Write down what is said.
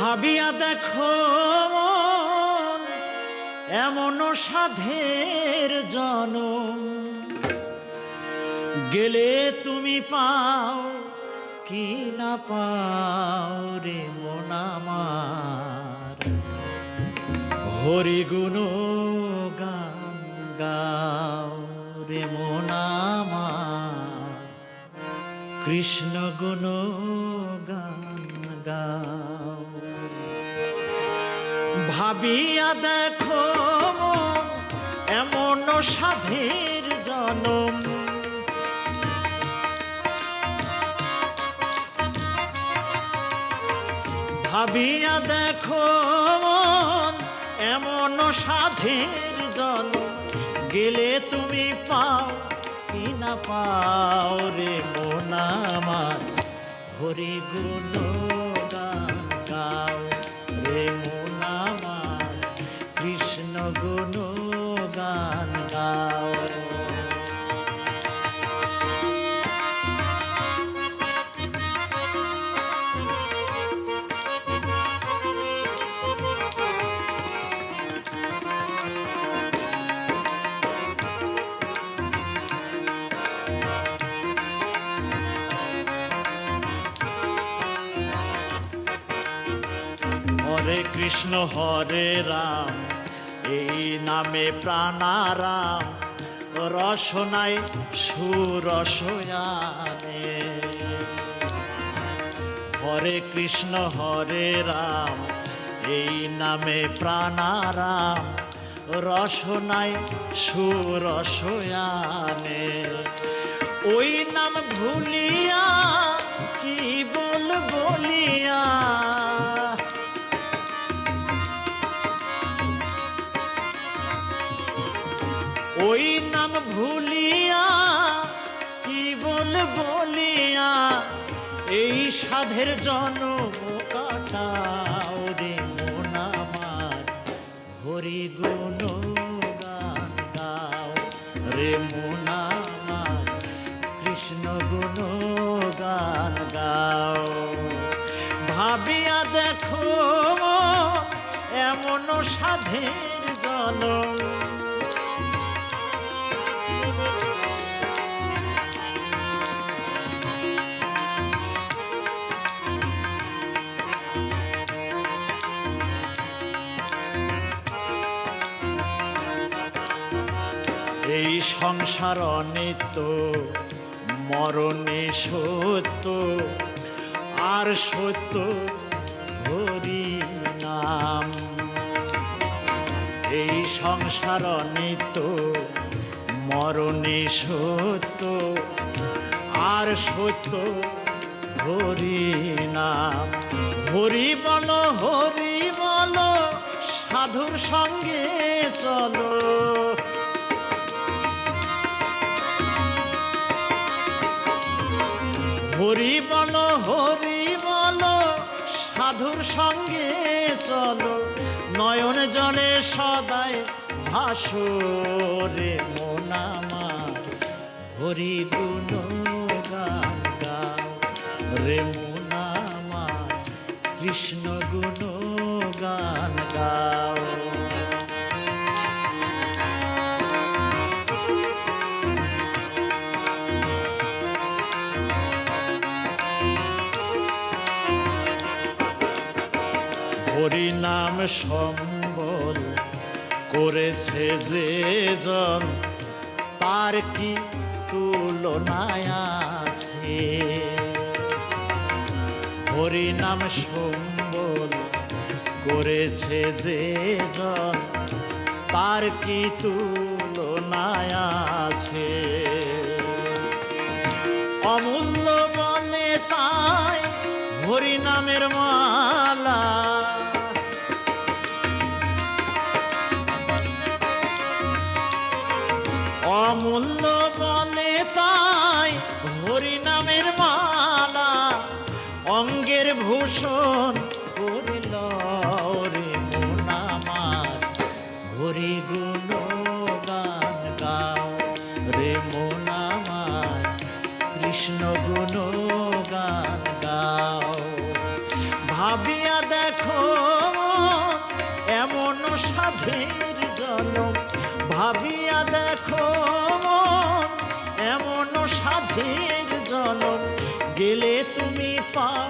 ভাবিয়া দেখো এমন সাধের জনম, গেলে তুমি পাও কি না পাও রে মন আমার। হরি গুণ গান গাও রে মন আমার, কৃষ্ণ গুণ গান গাও। ভাবিয়া দেখো এমন সাধের জনম, ভাবিয়া দেখো এমন সাধের জনম, গেলে তুমি পাও কি না পাও রে মন আমার। হরি গুণ গান গাও রে মন আমার, কৃষ্ণ গুণ গান গাও। হরে কৃষ্ণ হরে রাম, এই নামে প্রাণারাম, রসনায় সুরসয়ানে। হরে কৃষ্ণ হরে রাম, এই নামে প্রাণারাম, রসনায় সুরসয়ানে। ওই নাম ভুলিয়া কি বলিয়া, ওই নাম ভুলিয়া কি বলিয়া, এই সাধের জনম কাটাও রে মন আমার। হরি গুণ গান গাও রে মন আমার, কৃষ্ণ গুণ গান গাও। ভাবিয়া দেখো এমন সাধের জনম, এই সংসার নিত্য মরণে সত্য, আর সত্য হরি নাম। এই সংসার নিত্য মরণে সত্য, আর সত্য হরি নাম। হরি বলো সাধুর সঙ্গে চলো, হরি বলো সাধুর সঙ্গে চলো, নয়ন জলে সদাই ভাসো রে মন আমার। হরি গুণ গান গাও রে মন আমার, কৃষ্ণ গুণ গান গাও। হরি নাম সম্বল করেছে যে জন, তার কি তুলনায় আছে। হরি নাম সম্বল করেছে যে জন, তার কি তুলনায় আছে। অমূল্য বলে তাই হরি নামের মালা, অমূল্য বলে তাই হরি নামের মালা, অঙ্গের ভূষণ করিল রে মন আমার। হরি গুণ গান গাও রে মন আমার, কৃষ্ণ গুণ গান গাও। ভাবিয়া দেখো এমন সাধের জনম, ভাবিয়া দেখো এমন সাধের জনম, গেলে তুমি পাও